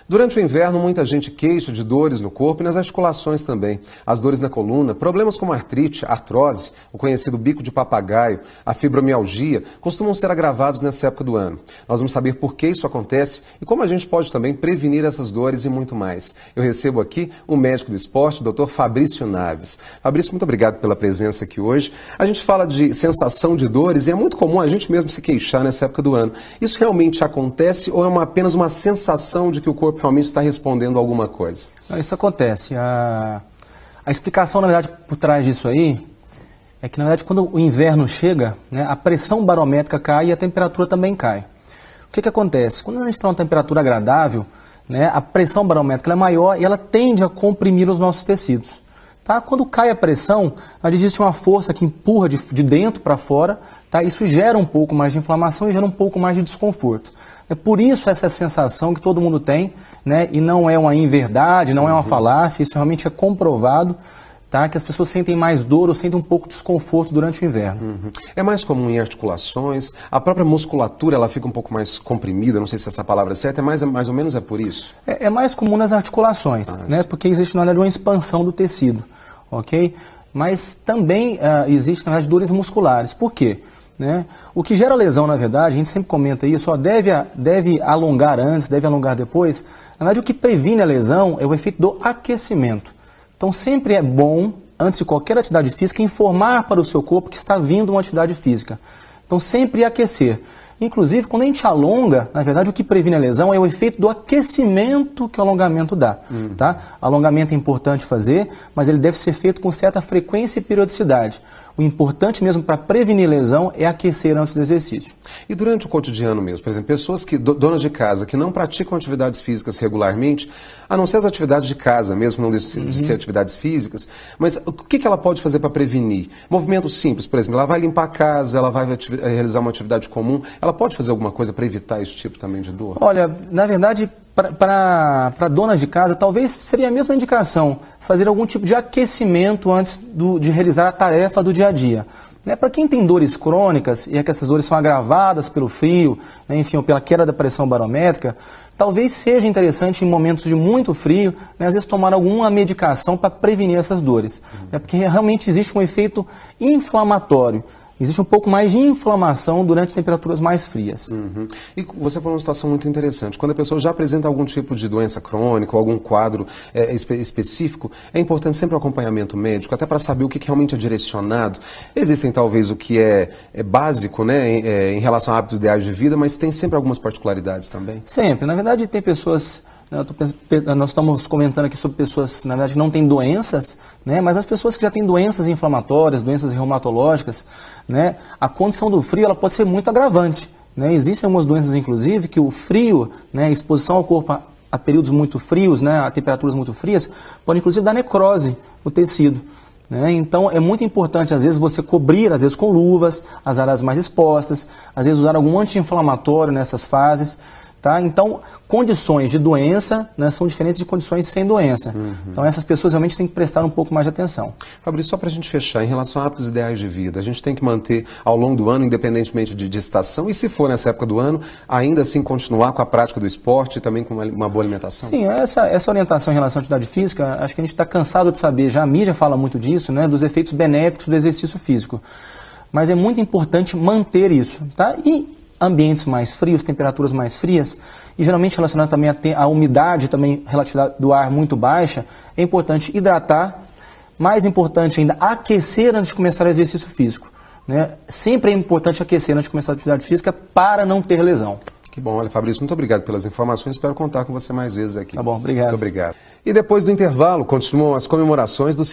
Durante o inverno, muita gente queixa de dores no corpo e nas articulações também. As dores na coluna, problemas como artrite, artrose, o conhecido bico de papagaio, a fibromialgia, costumam ser agravados nessa época do ano. Nós vamos saber por que isso acontece e como a gente pode também prevenir essas dores e muito mais. Eu recebo aqui o médico do esporte, o Dr. Fabrício Naves. Fabrício, muito obrigado pela presença aqui hoje. A gente fala de sensação de dores e é muito comum a gente mesmo se queixar nessa época do ano. Isso realmente acontece ou é apenas uma sensação de que o corpo realmente está respondendo a alguma coisa? Isso acontece. A explicação, na verdade, por trás disso aí é que, na verdade, quando o inverno chega, né, a pressão barométrica cai e a temperatura também cai. O que acontece? Quando a gente está numa temperatura agradável, né, a pressão barométrica é maior e ela tende a comprimir os nossos tecidos. Tá? Quando cai a pressão, existe uma força que empurra de dentro para fora, tá? Isso gera um pouco mais de inflamação e gera um pouco mais de desconforto. É por isso essa sensação que todo mundo tem, né? E não é uma inverdade, não é uma falácia, isso realmente é comprovado, tá? Que as pessoas sentem mais dor ou sentem um pouco de desconforto durante o inverno. É mais comum em articulações, a própria musculatura ela fica um pouco mais comprimida, não sei se essa palavra é certa, mais ou menos é por isso? É mais comum nas articulações, né? Porque existe, na verdade, uma expansão do tecido, ok? Mas também existe, na verdade, dores musculares. Por quê? Né? O que gera lesão, na verdade, a gente sempre comenta isso, deve alongar antes, deve alongar depois. Na verdade, o que previne a lesão é o efeito do aquecimento. Então, sempre é bom, antes de qualquer atividade física, informar para o seu corpo que está vindo uma atividade física. Então, sempre aquecer. Inclusive, quando a gente alonga, na verdade, o que previne a lesão é o efeito do aquecimento que o alongamento dá. Tá? Alongamento é importante fazer, mas ele deve ser feito com certa frequência e periodicidade. O importante mesmo para prevenir lesão é aquecer antes do exercício. E durante o cotidiano mesmo, por exemplo, pessoas donas de casa que não praticam atividades físicas regularmente, a não ser as atividades de casa mesmo, não de ser atividades físicas, mas o que ela pode fazer para prevenir? Movimentos simples, por exemplo, ela vai limpar a casa, ela vai realizar uma atividade comum, ela pode fazer alguma coisa para evitar esse tipo também de dor? Olha, na verdade, para donas de casa, talvez seria a mesma indicação, fazer algum tipo de aquecimento antes de realizar a tarefa do dia a dia. Né? Para quem tem dores crônicas, e é que essas dores são agravadas pelo frio, né, enfim, ou pela queda da pressão barométrica, talvez seja interessante em momentos de muito frio, né, às vezes tomar alguma medicação para prevenir essas dores. Né, porque realmente existe um efeito inflamatório. Existe um pouco mais de inflamação durante temperaturas mais frias. E você falou uma situação muito interessante. Quando a pessoa já apresenta algum tipo de doença crônica ou algum quadro específico, é importante sempre o acompanhamento médico, até para saber o que realmente é direcionado. Existem talvez o que é básico, né, em relação a hábitos ideais de vida, mas tem sempre algumas particularidades também? Sempre. Na verdade, tem pessoas... Nós estamos comentando aqui sobre pessoas, na verdade, que não têm doenças, né? Mas as pessoas que já têm doenças inflamatórias, doenças reumatológicas, né? A condição do frio ela pode ser muito agravante. Né? Existem algumas doenças, inclusive, que o frio, né, a exposição ao corpo a períodos muito frios, né, a temperaturas muito frias, pode inclusive dar necrose no tecido. Né? Então é muito importante, às vezes, você cobrir, às vezes com luvas, as áreas mais expostas, às vezes usar algum anti-inflamatório nessas fases. Tá? Então, condições de doença, né, são diferentes de condições sem doença. Então, essas pessoas realmente têm que prestar um pouco mais de atenção. Fabrício, só para a gente fechar, em relação a hábitos ideais de vida, a gente tem que manter ao longo do ano, independentemente de estação, e se for nessa época do ano, ainda assim continuar com a prática do esporte e também com uma boa alimentação? Sim, essa orientação em relação à atividade física, acho que a gente está cansado de saber, já a mídia fala muito disso, né, dos efeitos benéficos do exercício físico. Mas é muito importante manter isso. Tá? E ambientes mais frios, temperaturas mais frias, e geralmente relacionados também à umidade também relativa do ar muito baixa, é importante hidratar, mais importante ainda, aquecer antes de começar o exercício físico. Né? Sempre é importante aquecer antes de começar a atividade física para não ter lesão. Que bom, olha, Fabrício, muito obrigado pelas informações, espero contar com você mais vezes aqui. Tá bom, obrigado. Muito obrigado. E depois do intervalo, continuam as comemorações do